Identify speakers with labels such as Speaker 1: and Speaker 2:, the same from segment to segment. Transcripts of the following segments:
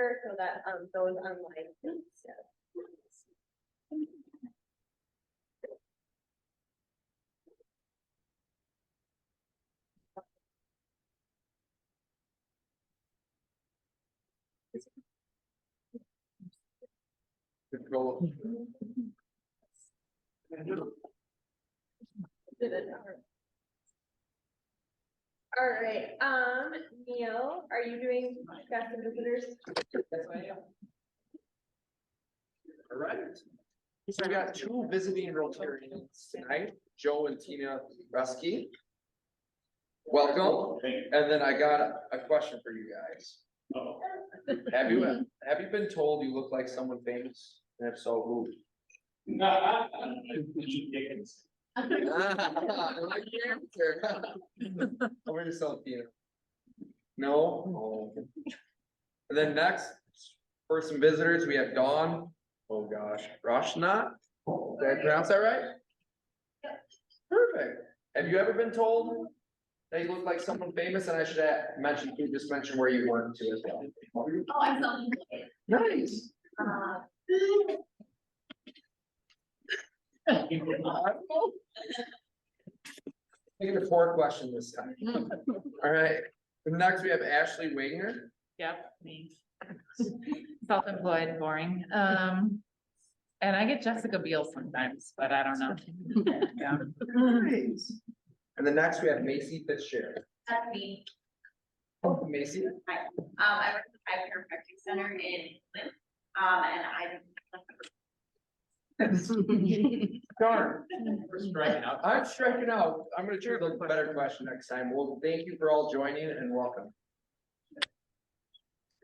Speaker 1: calendar so that those online. All right, Neil, are you doing guests and visitors?
Speaker 2: Yes, I am. All right. So we got two visiting Rotarians tonight, Joe and Tina Rusky. Welcome. And then I got a question for you guys. Have you been told you look like someone famous? And if so, who? Over yourself, Tina. No. Oh. And then next, for some visitors, we have Dawn. Oh gosh, Roshna. Did I pronounce that right? Perfect. Have you ever been told that you look like someone famous? And I should mention, you just mention where you went to as well.
Speaker 3: Oh, I'm selling.
Speaker 2: Nice. Taking a poor question this time. All right. Next, we have Ashley Wagner.
Speaker 4: Yep, me. Self-employed, boring. And I get Jessica Biel sometimes, but I don't know. Yeah.
Speaker 2: Nice. And then next, we have Macy Fitzgerald.
Speaker 3: That's me.
Speaker 2: Oh, Macy.
Speaker 3: Hi. I work at the chiropractic center in England.
Speaker 2: Darn. We're striking out. I'm striking out. I'm gonna choose a better question next time. Well, thank you for all joining and welcome.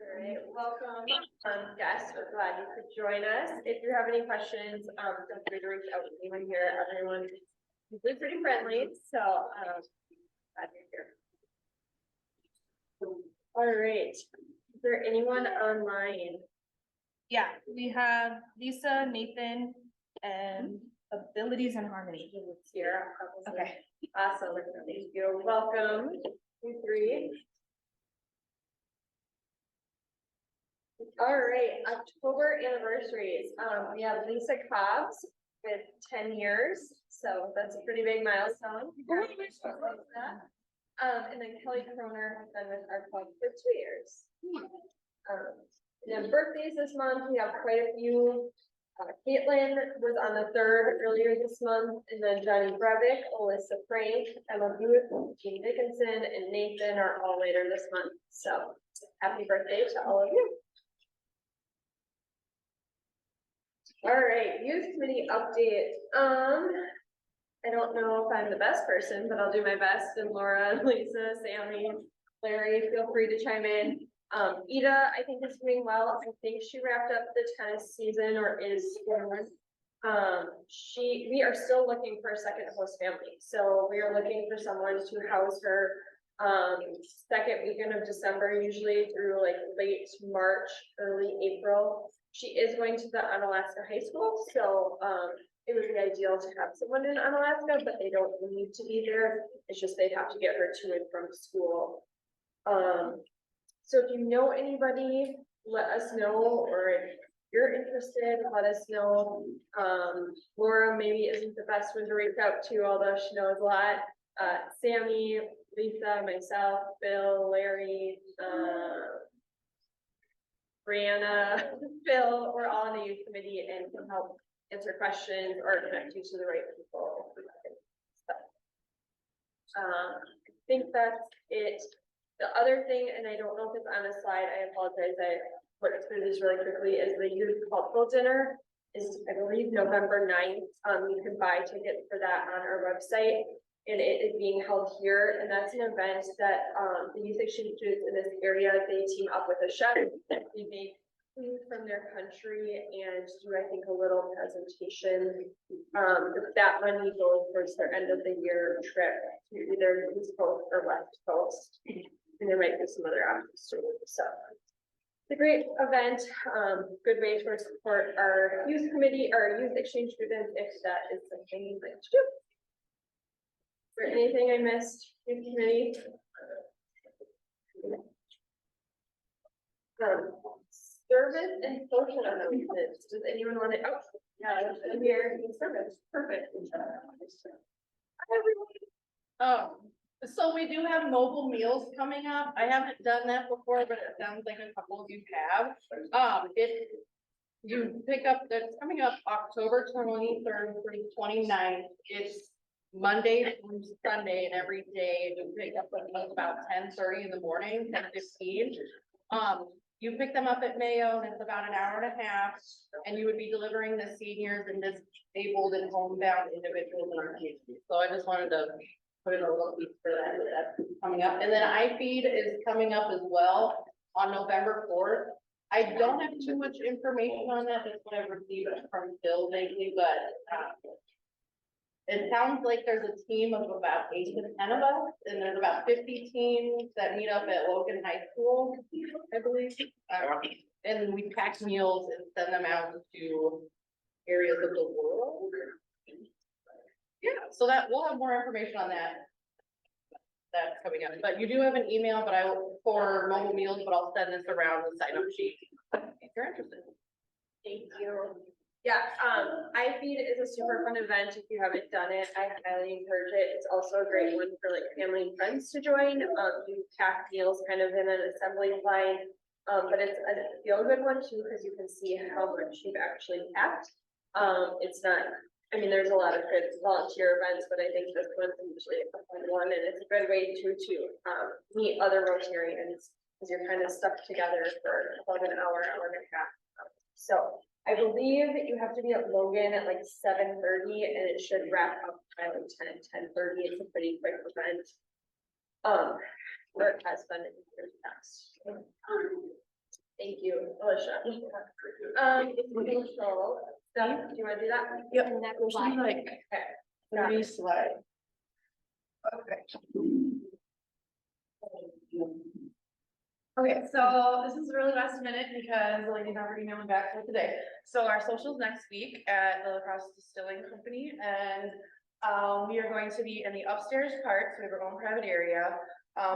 Speaker 1: All right, welcome, guests. We're glad you could join us. If you have any questions, feel free to reach out to anyone here. Everyone is usually pretty friendly, so glad you're here. All right, is there anyone online?
Speaker 5: Yeah, we have Lisa, Nathan, and Abilities and Harmony.
Speaker 1: Here.
Speaker 5: Okay.
Speaker 1: Awesome. Thank you. Welcome, you three. All right, October anniversaries. We have Lisa Cobbs with 10 years, so that's a pretty big milestone. And then Kelly Croner has been with our club for 2 years. And then birthdays this month, we have quite a few. Caitlin was on the 3rd earlier this month, and then Johnny Brevick, Alyssa Frank, Emma Booth, Jean Dickinson, and Nathan are all later this month. So happy birthday to all of you. All right, youth committee update. I don't know if I'm the best person, but I'll do my best. And Laura, Lisa, Sammy, Larry, feel free to chime in. Ida, I think is doing well. I think she wrapped up the tennis season or is going. We are still looking for a second host family. So we are looking for someone to house her second weekend of December, usually through like late March, early April. She is going to the Onalaska High School, so it would be ideal to have someone in Onalaska, but they don't need to be there. It's just they'd have to get her to and from school. So if you know anybody, let us know, or if you're interested, let us know. Laura maybe isn't the best one to reach out to, although she knows a lot. Sammy, Lisa, myself, Bill, Larry, Brianna, Phil, we're all in the youth committee and can help answer questions or connect you to the right people. I think that's it. The other thing, and I don't know if it's on a slide, I apologize, I worked through this really quickly, is the youth cultural dinner is, I believe, November 9th. You can buy tickets for that on our website, and it is being held here. And that's an event that the youth exchange students in this area, they team up with a chef. They make food from their country and do, I think, a little presentation. That money goes towards their end of the year trip to either the East Coast or West Coast. And there might be some other options too. So it's a great event, good way to support our youth committee, our youth exchange students, if that is something you'd like to do. Is there anything I missed, youth committee? service and social announcements. Does anyone want to, oh, yeah, I'm here in service, perfect. Hi, everyone.
Speaker 5: So we do have mobile meals coming up. I haven't done that before, but it sounds like a couple of you have. You pick up, that's coming up October 23rd through 29th. It's Monday through Sunday, and every day you pick up at about 10:30 in the morning, 10:15. You pick them up at Mayo, and it's about an hour and a half, and you would be delivering the seniors and disabled and homebound individuals in our community. So I just wanted to put in a little piece for that, that's coming up. And then iFeed is coming up as well on November 4th. I don't have too much information on that, that's what I've received from Bill lately, but, it sounds like there's a team of about 8 to 10 of us, and there's about 50 teams that meet up at Logan High School, I believe. And we pack meals and send them out to areas of the world. Yeah, so that, we'll have more information on that. That's coming up, but you do have an email, but I will, for mobile meals, but I'll send this around the sign up sheet if you're interested.
Speaker 1: Thank you. Yeah, iFeed is a super fun event. If you haven't done it, I highly encourage it. It's also a great one for like family and friends to join. You pack meals kind of in an assembly line. But it's a feel good one too, because you can see how much you've actually packed. It's not, I mean, there's a lot of good volunteer events, but I think this one's usually a fun one, and it's a good way to meet other Rotarians, because you're kind of stuck together for about an hour, hour and a half. So I believe you have to be at Logan at like 7:30, and it should wrap up by like 10:30. It's a pretty quick event. Or it has been in years past. Thank you, Alicia. Social stuff, do you wanna do that?
Speaker 5: Yep.
Speaker 3: Next slide.
Speaker 5: Like,
Speaker 1: Okay.
Speaker 5: three slide. Okay, so this is really last minute because the lady never emailed me back for today. So our socials next week at the La Crosse Distilling Company, and we are going to be in the upstairs part, so we have our own private area.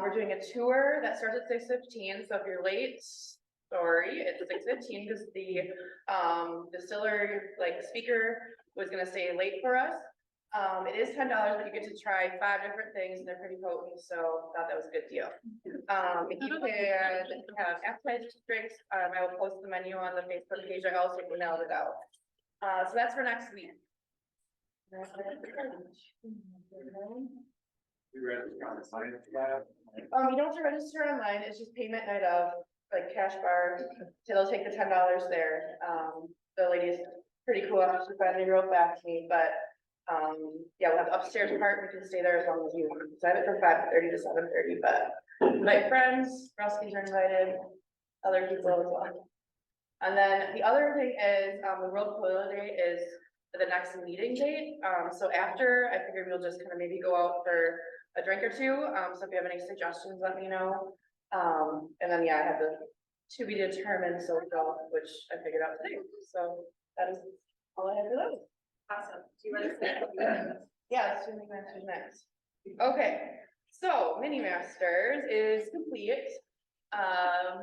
Speaker 5: We're doing a tour that starts at 6:15, so if you're late, sorry, it's 6:15 because the distiller, like speaker, was gonna stay late for us. It is $10, but you get to try 5 different things, and they're pretty potent, so thought that was a good deal. If you can have appetizers, drinks, I will post the menu on the Facebook page. I also emailed it out. So that's for next week.
Speaker 2: You register on the science lab?
Speaker 5: You don't have to register online, it's just payment night of, like cash bar, so they'll take the $10 there. The lady's pretty cool, she finally wrote back to me, but, yeah, we'll have upstairs part, we can stay there as long as you want. So I have it from 5:30 to 7:30, but invite friends, Ruskies are invited, other people as well. And then the other thing is, the road toilet day is the next meeting date, so after, I figured we'll just kind of maybe go out for a drink or two, so if you have any suggestions, let me know. And then, yeah, I have the to be determined social, which I figured out today, so that is all I have for those.
Speaker 1: Awesome. Do you want to say?
Speaker 5: Yeah, let's do Mini Masters next. Okay, so Mini Masters is complete.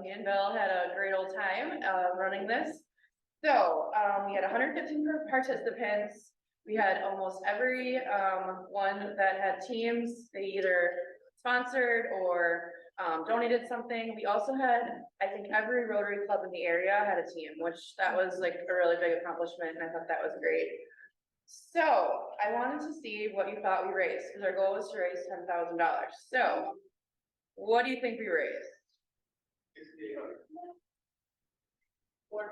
Speaker 5: Me and Bill had a great old time, running this. So, we had 115 participants. We had almost every, one that had teams. They either sponsored or, donated something. We also had, I think every Rotary club in the area had a team, which that was like a really big accomplishment, and I thought that was great. So I wanted to see what you thought we raised, because our goal was to raise $10,000. So what do you think we raised?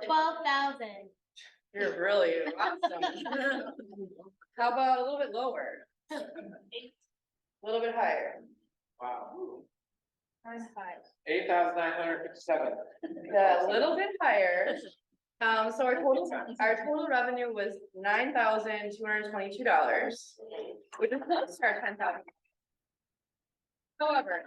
Speaker 3: 12,000.
Speaker 5: You're really awesome. How about a little bit lower? A little bit higher?
Speaker 2: Wow.
Speaker 3: Times 5.
Speaker 2: 8,957.
Speaker 5: Yeah, a little bit higher. So our total revenue was $9,222, which is close to our 10,000. However,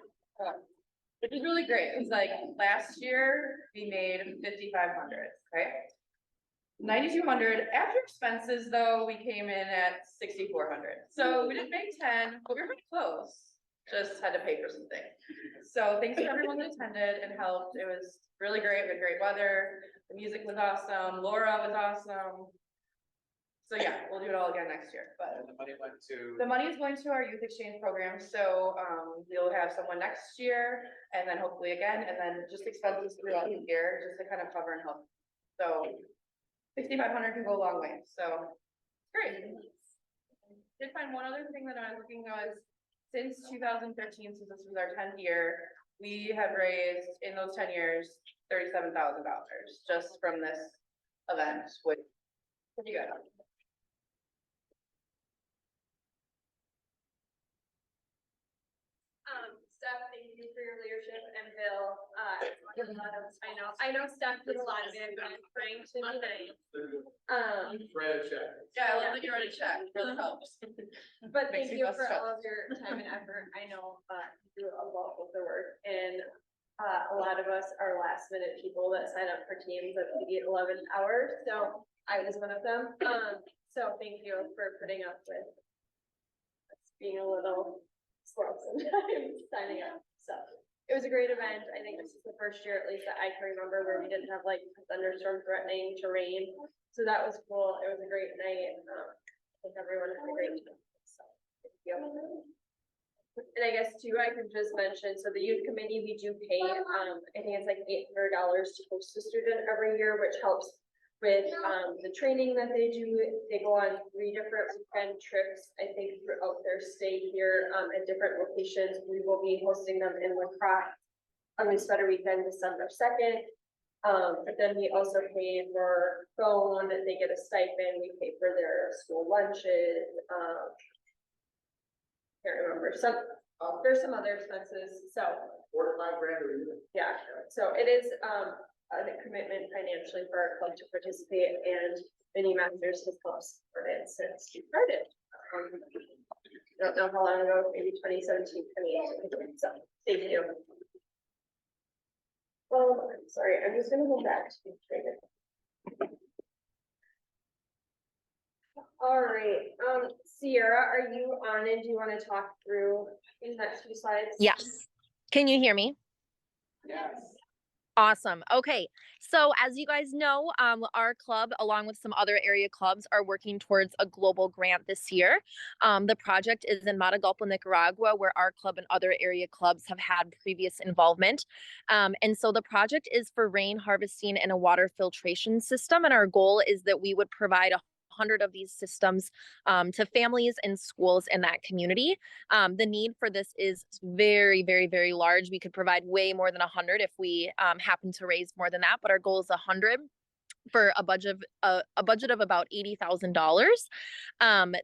Speaker 5: which is really great, it's like last year we made 5,500, right? 9,200 after expenses, though, we came in at 6,400. So we didn't make 10, but we were pretty close. just had to pay for something. So thanks to everyone that attended and helped. It was really great. We had great weather. The music was awesome. Laura was awesome. So yeah, we'll do it all again next year, but
Speaker 2: And the money went to.
Speaker 5: the money is going to our youth exchange program, so, we'll have someone next year, and then hopefully again, and then just expenses throughout the year, just to kind of cover and help. So, 6,500 can go a long way, so, great. Did find one other thing that I was looking at, since 2013, since this was our 10th year, we have raised, in those 10 years, $37,000, just from this event, which, pretty good.
Speaker 1: Steph, thank you for your leadership, and Bill, I know Steph did a lot of it, but I'm trying to be nice.
Speaker 2: Write a check.
Speaker 5: Yeah, I love that you wrote a check, really helps.
Speaker 1: But
Speaker 5: Makes
Speaker 1: thank
Speaker 5: me
Speaker 1: you
Speaker 5: less
Speaker 1: for all
Speaker 5: stressed.
Speaker 1: of your time and effort. I know, you do a lot of the work, and, a lot of us are last minute people that sign up for teams at the 11 hours, so I was one of them. So thank you for putting up with us being a little slow sometimes signing up, so. It was a great event. I think this is the first year, at least that I can remember, where we didn't have like a thunderstorm threatening to rain, so that was cool. It was a great night. I think everyone had a great time, so thank you. And I guess too, I can just mention, so the youth committee, we do pay, I think it's like $800 to host a student every year, which helps with, the training that they do. They go on 3 different weekend trips, I think, throughout their stay here, at different locations. We will be hosting them in LaCrosse on this better weekend, December 2nd. But then we also pay for phone, and they get a stipend. We pay for their school lunches, can't remember, there's some other expenses, so,
Speaker 2: 4 to 5 grand a year.
Speaker 1: yeah, so it is, a commitment financially for our club to participate, and Mini Masters has helped support it since we started. I don't know how long ago, maybe 2017, 2018, so, thank you. Well, I'm sorry, I'm just gonna go back to the training. All right, Sierra, are you on, and do you want to talk through these next few slides?
Speaker 6: Yes. Can you hear me?
Speaker 2: Yes.
Speaker 6: Awesome. Okay. So as you guys know, our club, along with some other area clubs, are working towards a global grant this year. The project is in Matagalpa, Nicaragua, where our club and other area clubs have had previous involvement. And so the project is for rain harvesting and a water filtration system. And our goal is that we would provide 100 of these systems to families and schools in that community. The need for this is very, very, very large. We could provide way more than 100 if we happen to raise more than that, but our goal is 100 for a budget of about $80,000.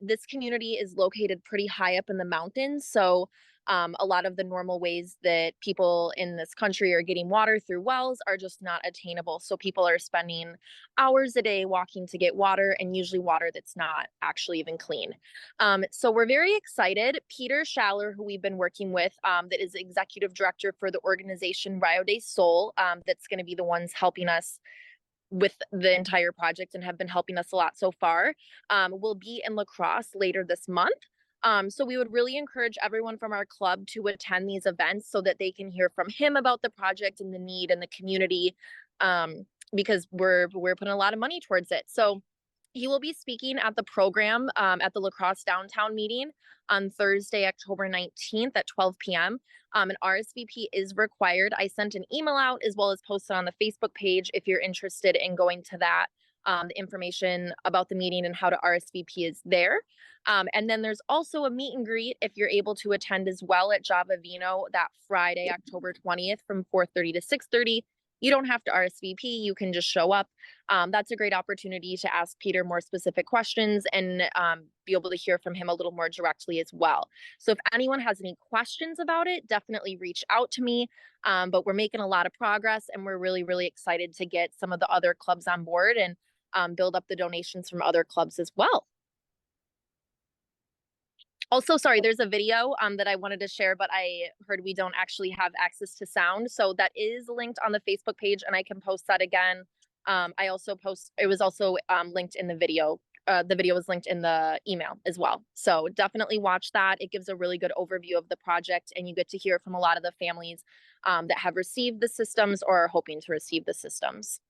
Speaker 6: This community is located pretty high up in the mountains, so a lot of the normal ways that people in this country are getting water through wells are just not attainable. So people are spending hours a day walking to get water, and usually water that's not actually even clean. So we're very excited. Peter Schaller, who we've been working with, that is executive director for the organization Rio de Sol, that's going to be the ones helping us with the entire project and have been helping us a lot so far, will be in LaCrosse later this month. So we would really encourage everyone from our club to attend these events so that they can hear from him about the project and the need in the community, because we're putting a lot of money towards it. So he will be speaking at the program at the LaCrosse downtown meeting on Thursday, October 19th at 12 p.m. An RSVP is required. I sent an email out as well as posted on the Facebook page if you're interested in going to that. The information about the meeting and how to RSVP is there. And then there's also a meet and greet if you're able to attend as well at Java Vino that Friday, October 20th from 4:30 to 6:30. You don't have to RSVP, you can just show up. That's a great opportunity to ask Peter more specific questions and be able to hear from him a little more directly as well. So if anyone has any questions about it, definitely reach out to me. But we're making a lot of progress, and we're really, really excited to get some of the other clubs on board and build up the donations from other clubs as well. Also, sorry, there's a video that I wanted to share, but I heard we don't actually have access to sound. So that is linked on the Facebook page, and I can post that again. It was also linked in the video the video is linked in the email as well. So definitely watch that. It gives a really good overview of the project, and you get to hear from a lot of the families that have received the systems or are hoping to receive the systems.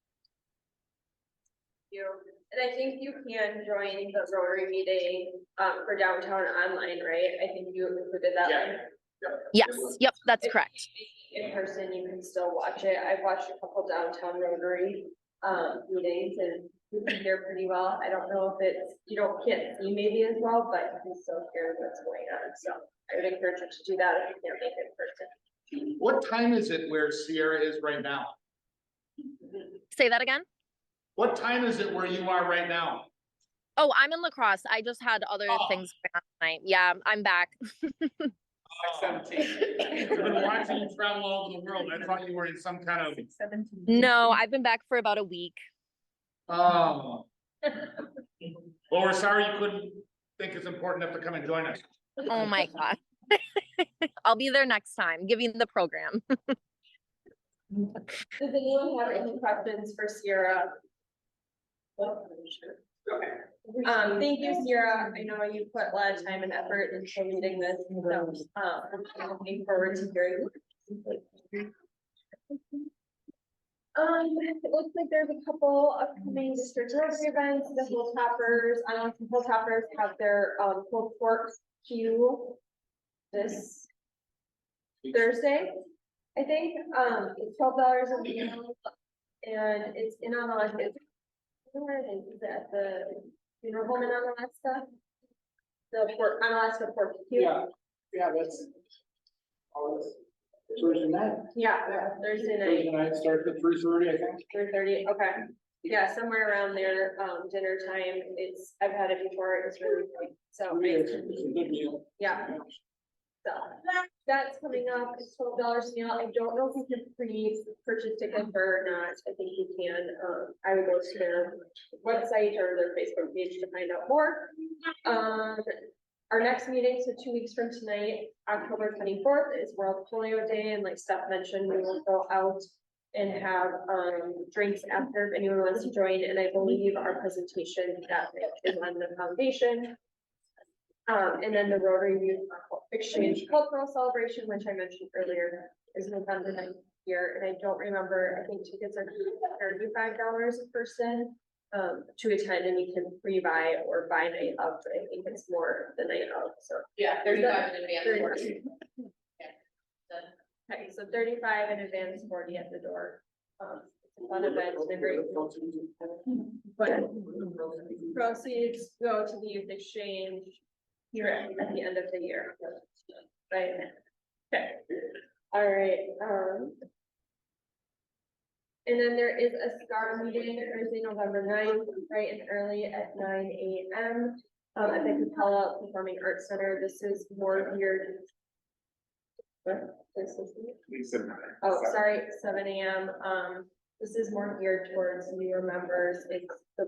Speaker 1: You, and I think you can join the Rotary meeting, for downtown online, right? I think you included that.
Speaker 7: Yeah.
Speaker 1: link.
Speaker 6: Yes, yep, that's
Speaker 1: If
Speaker 6: correct.
Speaker 1: In person, you can still watch it. I've watched a couple downtown Rotary, meetings, and you can hear pretty well. I don't know if it's, can't see maybe as well, but you can still hear what's going on. So I would encourage you to do that if you can't make it in person.
Speaker 7: What time is it where Sierra is right now?
Speaker 6: Say that again.
Speaker 7: What time is it where you are right now?
Speaker 6: Oh, I'm in lacrosse. I just had other things going on tonight. Yeah, I'm back.
Speaker 7: 17. I've been watching you travel all over the world. I thought you were in some kind of.
Speaker 6: No, I've been back for about a week.
Speaker 7: Oh. Well, we're sorry you couldn't think it's important enough to come and join us.
Speaker 6: Oh my God. I'll be there next time, giving the program.
Speaker 1: Does anyone have any questions for Sierra? Thank you, Sierra. I know you put a lot of time and effort into leading this, so, I'm looking forward to hearing. It looks like there's a couple upcoming district Rotary events. The Hilltoppers, some Hilltoppers have their, pulled pork queue this Thursday, I think. It's $12 a meal, and it's in Onalaska. Where is it at the funeral home in Onalaska? The Onalaska pork queue.
Speaker 7: Yeah, that's. Thursday night.
Speaker 1: Yeah, Thursday night.
Speaker 7: Thursday night starts at 3:30, I think.
Speaker 1: 3:30, okay. Yeah, somewhere around there, dinner time. I've had it before. It's really good. So,
Speaker 7: It's a good meal.
Speaker 1: yeah. So that's coming up. It's $12 a meal. I don't know if you can pre-purchase tickets or not. I think you can. I would go to their website or their Facebook page to find out more. Our next meeting, so 2 weeks from tonight, October 24th, is World Polio Day, and like Steph mentioned, we will go out and have drinks after if anyone wants to join. And I believe our presentation that is on the foundation. And then the Rotary Youth Exchange Cultural Celebration, which I mentioned earlier, is November 9th here. And I don't remember, I think tickets are $35 a person to attend, and you can pre-buy or buy night of, but I think it's more the night of, so.
Speaker 5: Yeah, 35 in advance.
Speaker 1: 35. Okay, so 35 in advance, 40 at the door. It's a fun event, they're very cool. But proceeds go to the youth exchange here at the end of the year. Right? Okay. All right, and then there is a SCAR meeting Thursday, November 9th, bright and early at 9 a.m. At the Capella Performing Arts Center. This is more geared. What? This is. Oh, sorry, 7 a.m. This is more geared towards newer members. It's the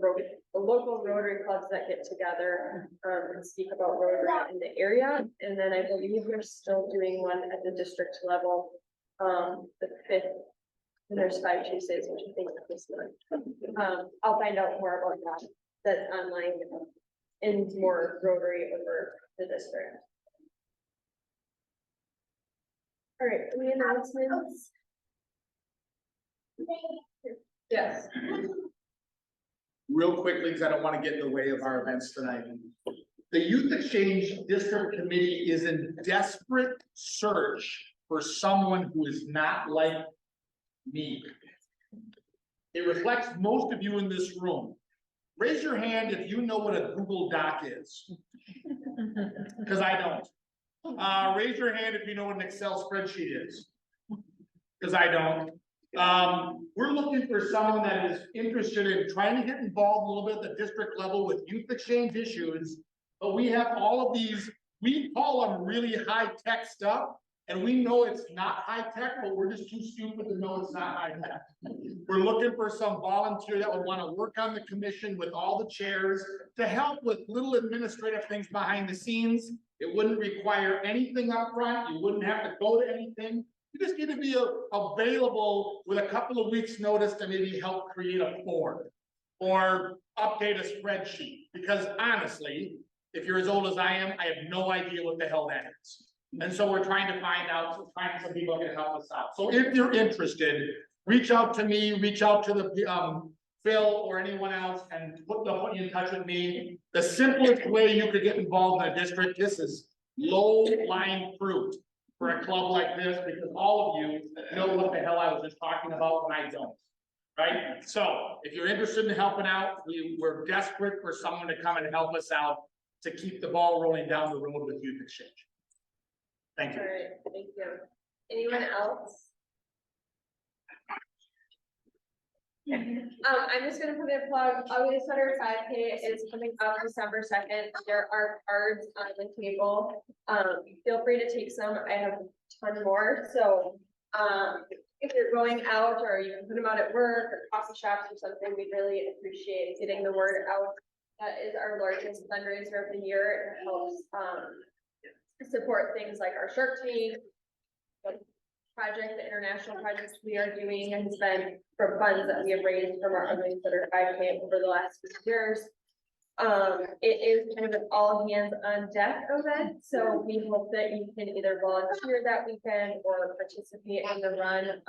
Speaker 1: local Rotary clubs that get together and speak about Rotary in the area. And then I believe we're still doing one at the district level, the 5th. And there's 5 Tuesdays, which I think is this month. I'll find out more about that. That's online and more Rotary over the district. All right, any announcements? Yes.
Speaker 7: Real quickly, because I don't want to get in the way of our events tonight. The Youth Exchange District Committee is in desperate search for someone who is not like me. It reflects most of you in this room. Raise your hand if you know what a Google Doc is. Because I don't. Raise your hand if you know what an Excel spreadsheet is. Because I don't. We're looking for someone that is interested in trying to get involved a little bit at the district level with youth exchange issues. But we have all of these, we call them really high-tech stuff. And we know it's not high-tech, but we're just too stupid to know it's not high-tech. We're looking for some volunteer that would want to work on the commission with all the chairs to help with little administrative things behind the scenes. It wouldn't require anything up front. You wouldn't have to go to anything. You just need to be available with a couple of weeks' notice to maybe help create a board or update a spreadsheet, because honestly, if you're as old as I am, I have no idea what the hell that is. And so we're trying to find out, so find some people who can help us out. So if you're interested, reach out to me, reach out to the, Phil or anyone else, and put you in touch with me. The simplest way you could get involved in a district, this is low-lying fruit for a club like this, because all of you know what the hell I was just talking about when I don't. Right? So if you're interested in helping out, we're desperate for someone to come and help us out to keep the ball rolling down the road with youth exchange. Thank
Speaker 1: All
Speaker 7: you.
Speaker 1: right, thank you. Anyone else? I'm just gonna put in a plug, August 5K is coming up December 2nd. There are cards on the table. Feel free to take some. I have a ton more, so, if you're going out or you can put them out at work or coffee shops or something, we really appreciate getting the word out. That is our largest fundraiser of the year. It helps, support things like our Shark Tank project, the international projects we are doing, and spend from funds that we have raised from our Ugly Sweater 5K over the last few years. It is kind of an all hands on deck event, so we hope that you can either volunteer that weekend or participate in the run.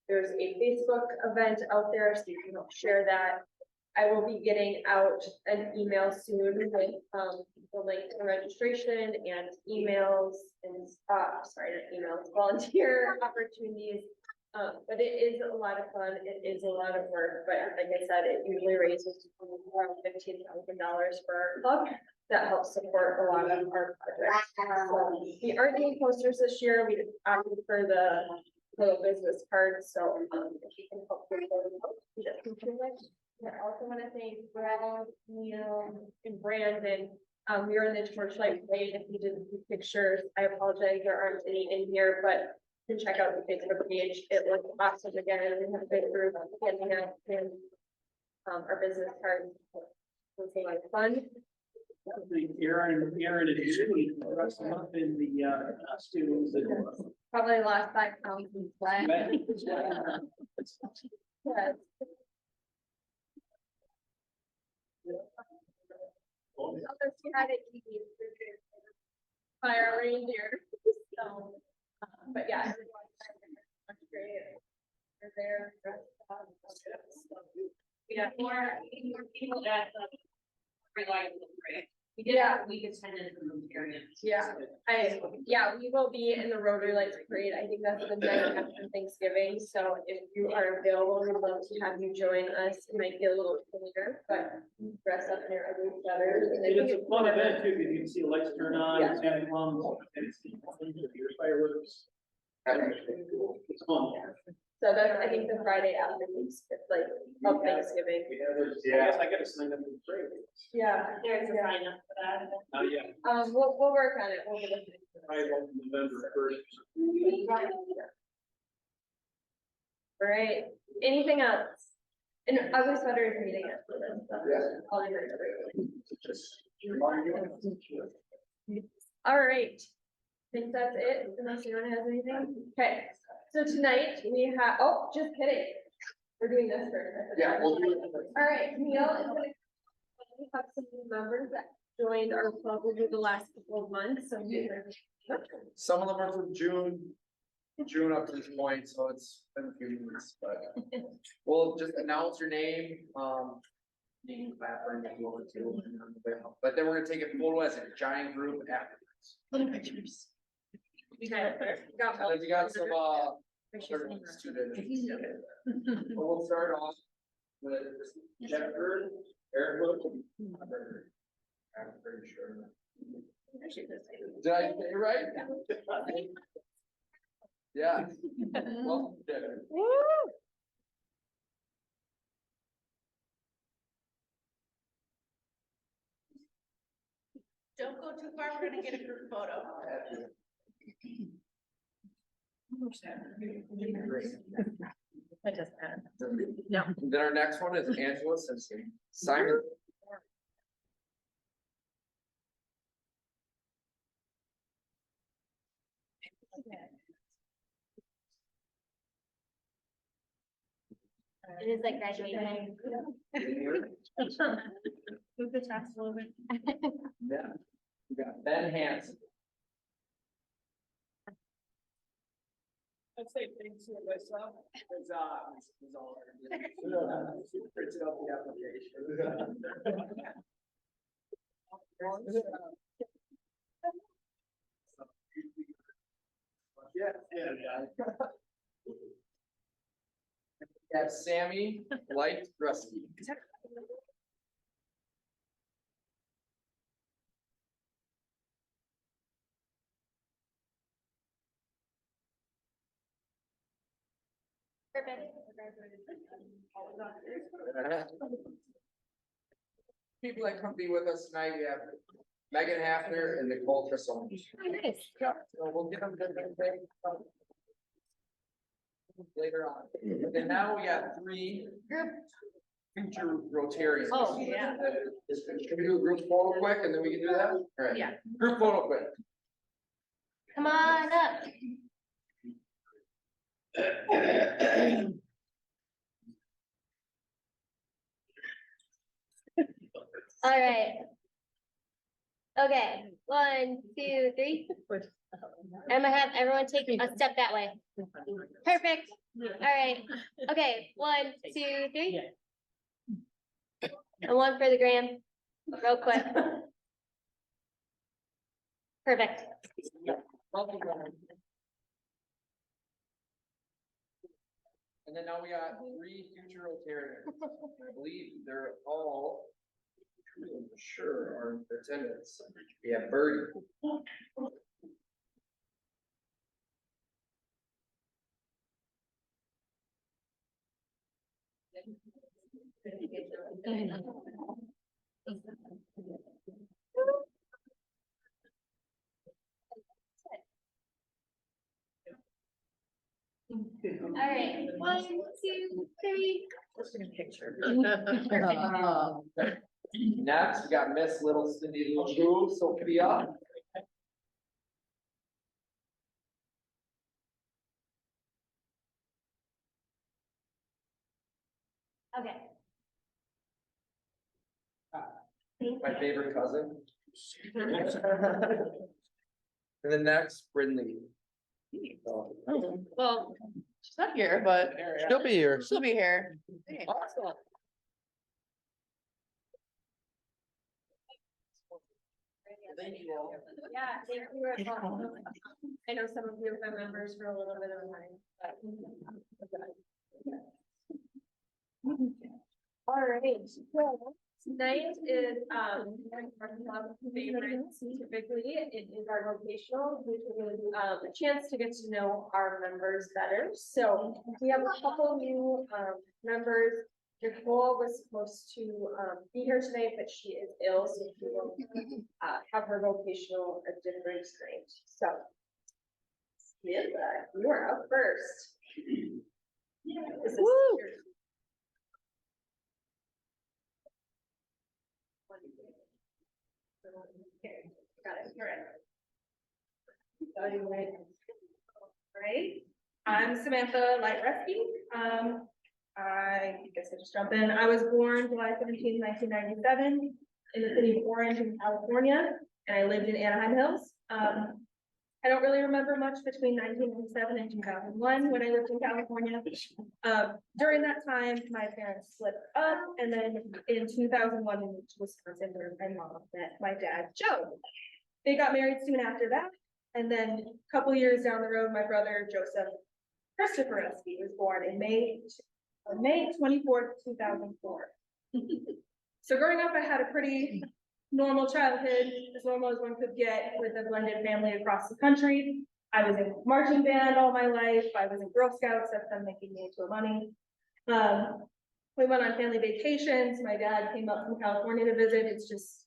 Speaker 1: There's a Facebook event out there, so you can help share that. I will be getting out an email soon with, the link to registration and emails and, sorry, not emails, volunteer opportunities. But it is a lot of fun. It is a lot of work, but like I said, it usually raises around $15,000 for our club. That helps support a lot of our projects. So we are doing posters this year. We opted for the little business cards, so, if you can help with those. I also want to thank Brad, Neil, and Brandon. We were in the Torchlight Parade. If you didn't see pictures, I apologize, there aren't any in here, but you can check out the Facebook page. It looks awesome again. We have a good group handing out and our business cards. It's a lot of fun.
Speaker 8: Aaron and Julie dressed them up in the costumes and.
Speaker 1: Probably lost 5 pounds in sweat. Yes. Although she had it easy by our reindeer, so, but yeah, everyone's much great. They're there. Dressed up.
Speaker 3: We have more people that realize the parade. We did
Speaker 1: Yeah.
Speaker 3: have, we attended from Ontario.
Speaker 1: Yeah, we will be in the Rotary Lights Parade. I think that's the night after Thanksgiving, so if you are available, we'd love to have you join us. It might be a little later, but dress up in your ugly sweaters. And I
Speaker 8: And
Speaker 1: think
Speaker 8: it's a fun event too, because you can see the lights turn on,
Speaker 1: Yeah.
Speaker 8: it's having fun, and it's your fireworks. It's fun.
Speaker 1: So that's, I think, the Friday after Thanksgiving.
Speaker 8: Yeah. I gotta sign up for the parade.
Speaker 1: Yeah.
Speaker 3: There's a sign up for that.
Speaker 8: Not yet.
Speaker 1: We'll work on it. We'll get it.
Speaker 8: I hope November 1st.
Speaker 1: All right, anything else? And ugly sweater is meeting after this. So I'll invite everybody. All right. I think that's it, unless anyone has anything. Okay, so tonight we have, oh, just kidding. We're doing this first. I forgot.
Speaker 2: Yeah, we'll do it.
Speaker 1: All right, Neil is gonna. We have some new members that joined our club over the last couple of months, so.
Speaker 2: Some of them are from June up to this point, so it's been a few weeks, but we'll just announce your name, name, background, if you want to, but then we're gonna take a photo as a giant group afterwards.
Speaker 4: Little pictures.
Speaker 1: Okay, got
Speaker 2: And then we got some,
Speaker 1: pictures.
Speaker 2: students. We'll start off with Jennifer, Eric. I'm pretty sure. Did I say it right? Yeah. Welcome, Jennifer.
Speaker 5: Don't go too far, we're gonna get a group photo.
Speaker 4: I just had. No.
Speaker 2: Then our next one is Angela Simpson, Simon.
Speaker 9: It is like graduating.
Speaker 1: Move the chest a little bit.
Speaker 2: Yeah. We got Ben Hanson.
Speaker 8: I'd say thanks to myself, it's all. Printed out the application. Yeah.
Speaker 2: We have Sammy Light Grusky.
Speaker 9: Perfect.
Speaker 2: People that come be with us tonight, we have Megan Hafner and Nicole Trisson.
Speaker 9: Nice.
Speaker 2: Yeah, so we'll get them later on. And now we got three future Rotarians.
Speaker 5: Oh, yeah.
Speaker 2: Can we do a group photo quick and then we can do that? All right.
Speaker 5: Yeah.
Speaker 2: Group photo quick.
Speaker 9: Come on up. All right. Okay, 1, 2, 3. I'm gonna have everyone take a step that way. Perfect. All right. Okay, 1, 2, 3. And one for the gram, real quick. Perfect.
Speaker 2: And then now we got three future Rotarians. I believe they're all, for sure, are in attendance. We have Birdie.
Speaker 9: All right, 1, 2, 3.
Speaker 5: Just a picture.
Speaker 2: Next, we got Miss Little Cindy Little Sophia.
Speaker 9: Okay.
Speaker 2: My favorite cousin. And then next, Brindley.
Speaker 5: Well, she's not here, but
Speaker 2: She'll be here.
Speaker 5: she'll be here.
Speaker 2: Awesome. Thank you all.
Speaker 1: Yeah, thank you. I know some of you have been members for a little bit of time, but. All right, so tonight is, our club favorites. Typically, it is our vocational, which is, a chance to get to know our members better. So we have a couple new, members. Nicole was supposed to, be here tonight, but she is ill, so she will, have her vocational a different night. So. Yeah, you are up first. This is yours. Okay, got it, you're in. Right, I'm Samantha Lightresky. I guess I just jump in. I was born July 17, 1997 in the city of Orange in California, and I lived in Anaheim Hills. I don't really remember much between 1997 and 2001 when I lived in California. During that time, my parents split up, and then in 2001 in Wisconsin, where my mom met my dad, Joe. They got married soon after that, and then a couple years down the road, my brother Joseph Christopher Esky was born in May 24th, 2004. So growing up, I had a pretty normal childhood, as normal as one could get with a blended family across the country. I was in marching band all my life. I was in Girl Scouts. That's them making me into money. We went on family vacations. My dad came up from California to visit. It's just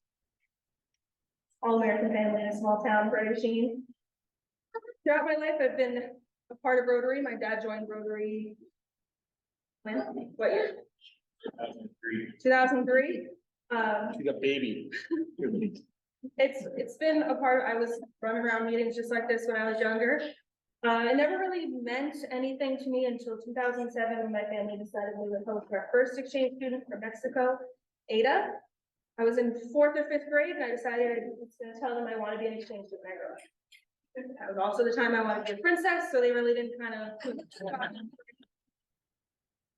Speaker 1: all American family in a small town, British Sheen. Throughout my life, I've been a part of Rotary. My dad joined Rotary. When? What year? 2003.
Speaker 7: She's a baby.
Speaker 1: It's been a part, I was running around meetings just like this when I was younger. It never really meant anything to me until 2007, when my family decided we would host our first exchange student from Mexico, Ada. I was in 4th or 5th grade, and I decided I was gonna tell them I want to be an exchange student when I grow up. That was also the time I wanted to be a princess, so they really didn't kind of.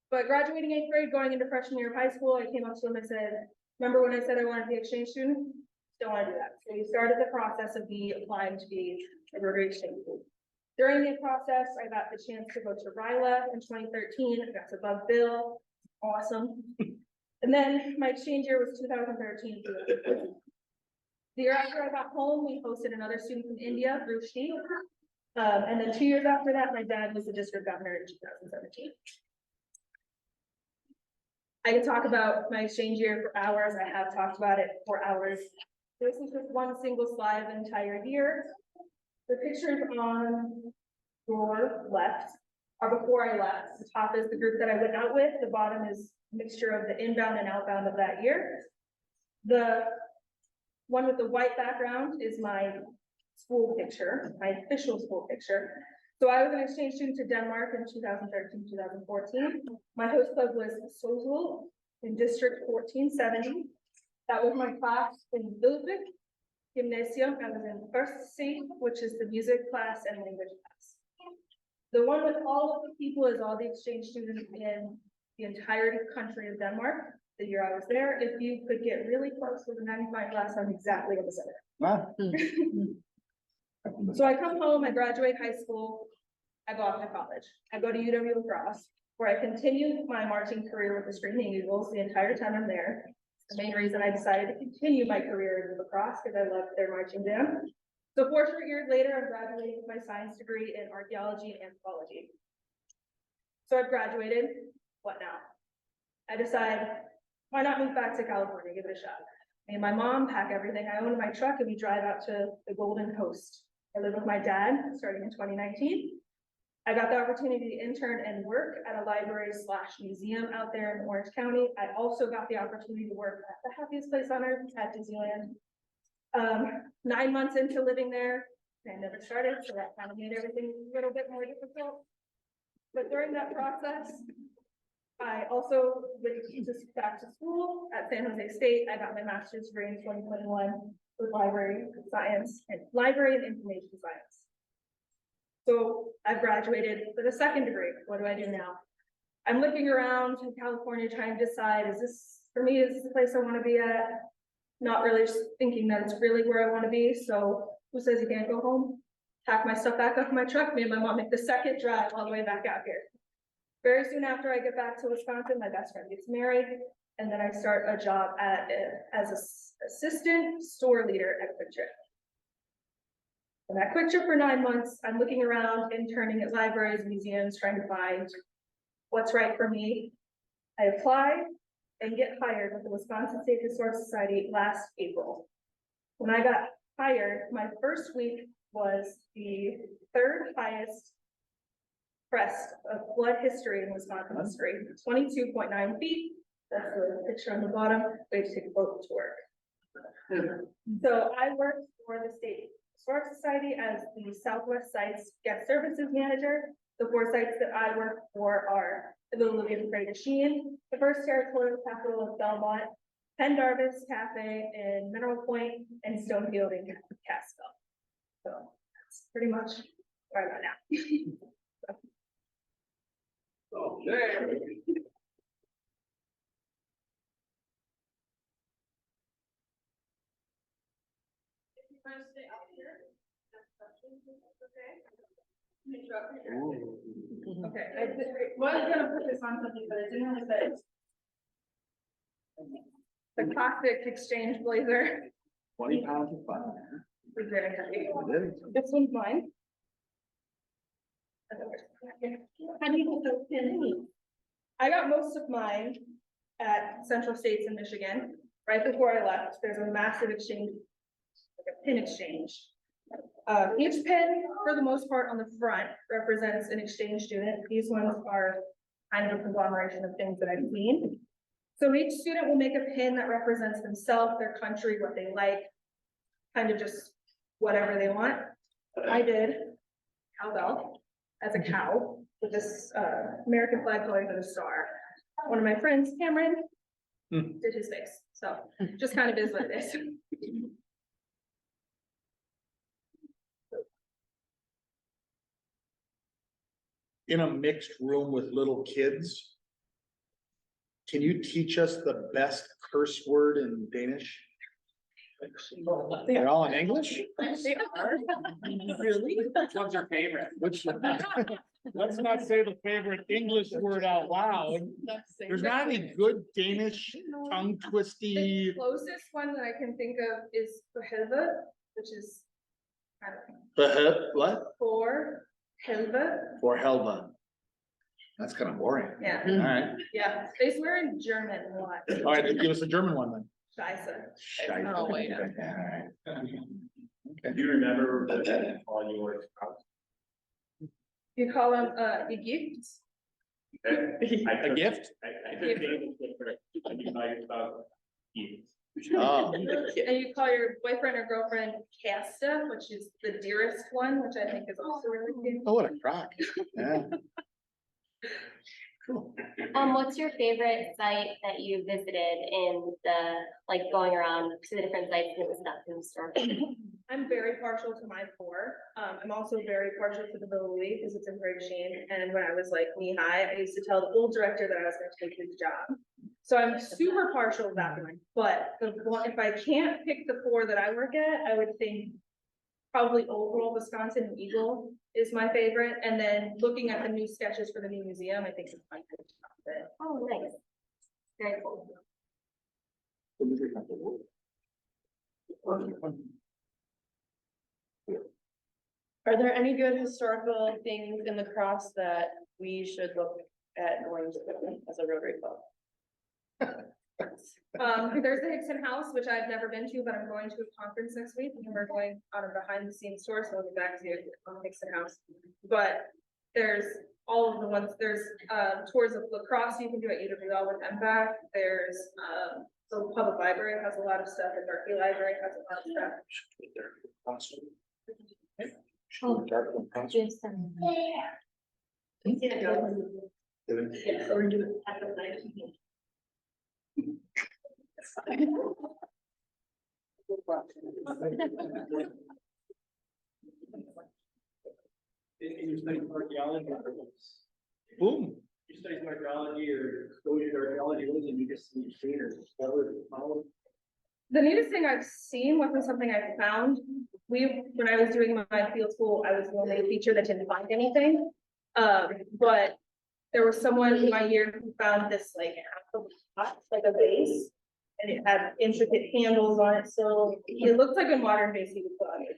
Speaker 1: But graduating 8th grade, going into freshman year of high school, I came up to them and said, remember when I said I wanted to be an exchange student? Still want to do that. So we started the process of me applying to be a Rotary exchange student. During the process, I got the chance to go to RILA in 2013. I got to bug Bill. Awesome. And then my exchange year was 2013. The year after I got home, we hosted another student from India, Rushni. And then 2 years after that, my dad was the district governor in 2017. I can talk about my exchange year for hours. I have talked about it for hours. This is just one single slide of the entire year. The pictures on your left are before I left. The top is the group that I went out with. The bottom is a mixture of the inbound and outbound of that year. The one with the white background is my school picture, my official school picture. So I was an exchange student to Denmark in 2013, 2014. My host club was Sozul in District 1470. That was my class in Ludwig Gymnasium. I was in first C, which is the music class and language class. The one with all of the people is all the exchange students in the entire country of Denmark. The year I was there, if you could get really close with a 95 class, I'm exactly in the center. So I come home, I graduate high school, I go off to college. I go to UW lacrosse, where I continue my marching career with the Screaming Eagles the entire time I'm there. The main reason I decided to continue my career in lacrosse because I loved their marching band. So 4 short years later, I'm graduating with my science degree in archaeology and anthropology. So I've graduated, what now? I decide, why not move back to California, give it a shot. Me and my mom pack everything I own in my truck and we drive out to the Golden Coast. I live with my dad starting in 2019. I got the opportunity to intern and work at a library/museum out there in Orange County. I also got the opportunity to work at the happiest place on earth, at Disneyland. 9 months into living there, I never started, so that kind of made everything a little bit more difficult. But during that process, I also went just back to school at San Jose State. I got my master's degree in 2021 with library science and library and information science. So I've graduated with a second degree. What do I do now? I'm looking around in California trying to decide, is this for me, is this the place I want to be at? Not really thinking that it's really where I want to be. So who says you can't go home? Pack my stuff back up in my truck. Me and my mom make the second drive all the way back out here. Very soon after I get back to Wisconsin, my best friend gets married. And then I start a job as an assistant store leader at Quick Trip. And at Quick Trip for 9 months, I'm looking around, interning at libraries, museums, trying to find what's right for me. I apply and get hired with the Wisconsin State Historic Society last April. When I got hired, my first week was the 3rd highest crest of flood history in Wisconsin history, 22.9 feet. That's the picture on the bottom. We have to take a boat to work. So I worked for the State Historic Society as the Southwest Sites Guest Services Manager. The 4 sites that I work for are the Lillian Prairie Sheen, the first territorial capital of Belmont, Pendarvis Cafe in Mineral Point, and Stonefield in Catskill. So that's pretty much where I'm at now.
Speaker 2: Okay.
Speaker 1: Okay, I was gonna put this on something, but I didn't have it. The classic exchange blazer.
Speaker 7: 20 pounds of fun.
Speaker 1: Is very heavy. This one's mine. How do you get those pins? I got most of mine at Central States in Michigan. Right before I left, there's a massive exchange, like a pin exchange. Each pin, for the most part, on the front represents an exchange student. These ones are kind of a conglomeration of things that I've seen. So each student will make a pin that represents themselves, their country, what they like, kind of just whatever they want. I did. cowbell as a cow with this, American flag colors and a star. One of my friends, Cameron, did his face, so just kind of is what it is.
Speaker 7: In a mixed room with little kids, can you teach us the best curse word in Danish? They're all in English?
Speaker 5: Really?
Speaker 8: Which one's your favorite?
Speaker 7: Which, let's not say the favorite English word out loud. There's not any good Danish tongue
Speaker 1: The
Speaker 7: twisty.
Speaker 1: closest one that I can think of is for helvete, which is, I don't know,
Speaker 7: What?
Speaker 1: for helvete,
Speaker 7: For Helva. That's kind of boring.
Speaker 1: yeah,
Speaker 7: Alright,
Speaker 1: yeah, they swear in German a lot.
Speaker 7: alright, then give us a German one then.
Speaker 1: Scheiße.
Speaker 4: Oh, wait.
Speaker 7: Alright.
Speaker 8: Do you remember the all yours?
Speaker 1: You call them, Gift,
Speaker 7: A gift?
Speaker 8: I think David said first, and you like about gifts.
Speaker 7: Oh,
Speaker 1: and you call your boyfriend or girlfriend Casta, which is the dearest one, which I think is also really cute.
Speaker 7: oh, what a crock. Yeah. Cool.
Speaker 9: What's your favorite site that you visited in the, like, going around to the different sites and stuff in the store?
Speaker 1: I'm very partial to my four. I'm also very partial to the Villa Louis because it's in great shape. And when I was like knee high, I used to tell the old director that I was gonna take his job. So I'm super partial to that one, but the one, if I can't pick the four that I work at, I would think probably Old World, Wisconsin and Eagle is my favorite. And then looking at the new sketches for the new museum, I think it's fun.
Speaker 9: Oh, nice. Very cool.
Speaker 5: Are there any good historical things in the cross that we should look at going to as a Rotary Club?
Speaker 1: There's the Hickson House, which I've never been to, but I'm going to a conference next week, and we're going on a behind the scenes tour, so we'll be back to Hickson House. But there's all of the ones, there's, tours of lacrosse you can do at UWL with MVAC, there's, the public library has a lot of stuff, the Berkeley Library has a lot of stuff.
Speaker 9: Just,
Speaker 8: In your study archaeology,
Speaker 7: Boom.
Speaker 8: you study archaeology or exposure to archaeology, what is it, you just see or discover, follow?
Speaker 1: The neatest thing I've seen wasn't something I found. When I was doing my field school, I was the only teacher that didn't find anything. But there was someone in my year who found this like like a vase. And it had intricate handles on it, so it looked like a modern vase you would put on it.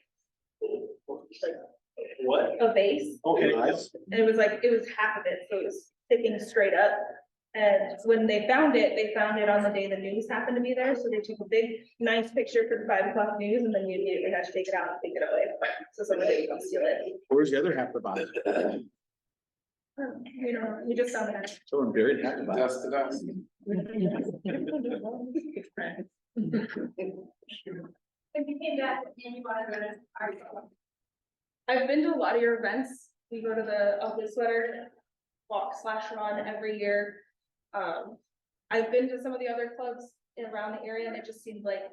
Speaker 8: What?
Speaker 1: A vase,
Speaker 7: Okay, nice.
Speaker 1: and it was half of it, so it was sticking straight up. And when they found it on the day the news happened to be there, so they took a big, nice picture for the 5 o'clock news, and then you immediately had to take it out and take it away. So somebody didn't come steal it.
Speaker 7: Where's the other half of the body?
Speaker 1: You know, you just found that.
Speaker 7: Someone buried half the body.
Speaker 2: Dust to dust.
Speaker 1: If you came back and you wanted to art club. I've been to a lot of your events. We go to the Ugly Sweater walk/run every year. I've been to some of the other clubs around the area and it just seemed like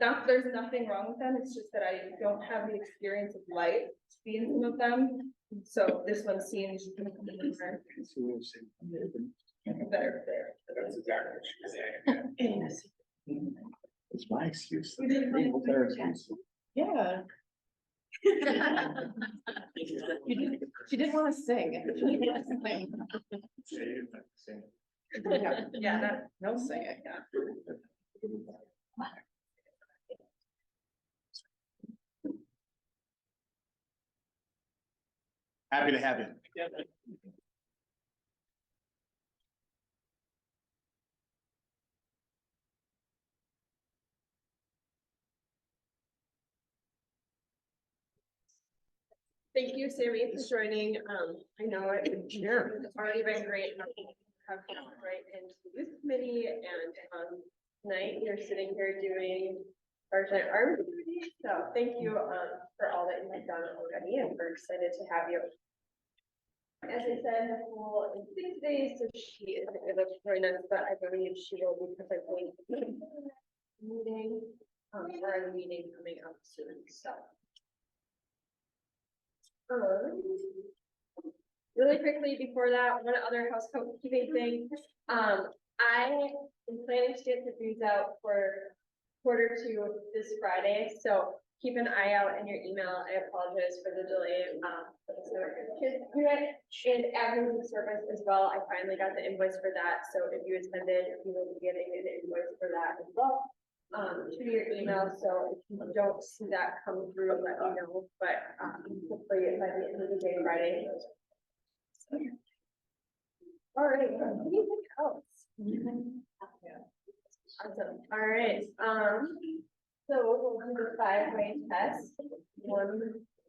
Speaker 1: there's nothing wrong with them. It's just that I don't have the experience of life to be in some of them. So this one seems better there.
Speaker 8: That's exactly what she was saying.
Speaker 7: It's my excuse.
Speaker 5: Yeah. She didn't want to sing.
Speaker 1: Yeah,
Speaker 5: No singing, yeah.
Speaker 7: Happy to have you.
Speaker 1: thank you, Sammy, for joining. I know it's already been great. Have come right into the youth committee and tonight you're sitting here doing Sergeant Army Committee. So thank you, for all that you have done already, and we're excited to have you. As I said, Nicole is sick today, so she isn't able to join us, but I believe she will be participating in the meeting, or a meeting coming up soon, so. Really quickly before that, one other housekeeping thing, I am planning to get the dues out for Q2 this Friday, so keep an eye out in your email. I apologize for the delay, for the summer kids unit and avenues of service as well. I finally got the invoice for that, so if you attended, you will be getting an invoice for that as well. To your email, so if you don't see that come through, let me know, but, hopefully by the end of the day, Friday. All right, anything else? Awesome, all right, so we'll do the 5-way test. One,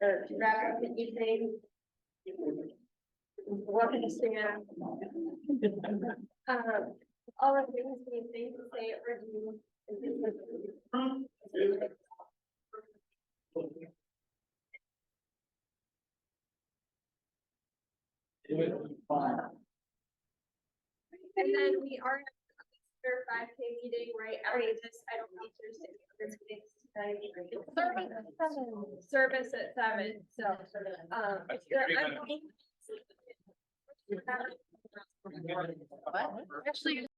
Speaker 1: to wrap up the evening. Welcome to stand. All of things we think to say or do. And then we are in our 5K meeting right after this. I don't need to say this meeting tonight. Service at 7, so,
Speaker 4: What? Actually,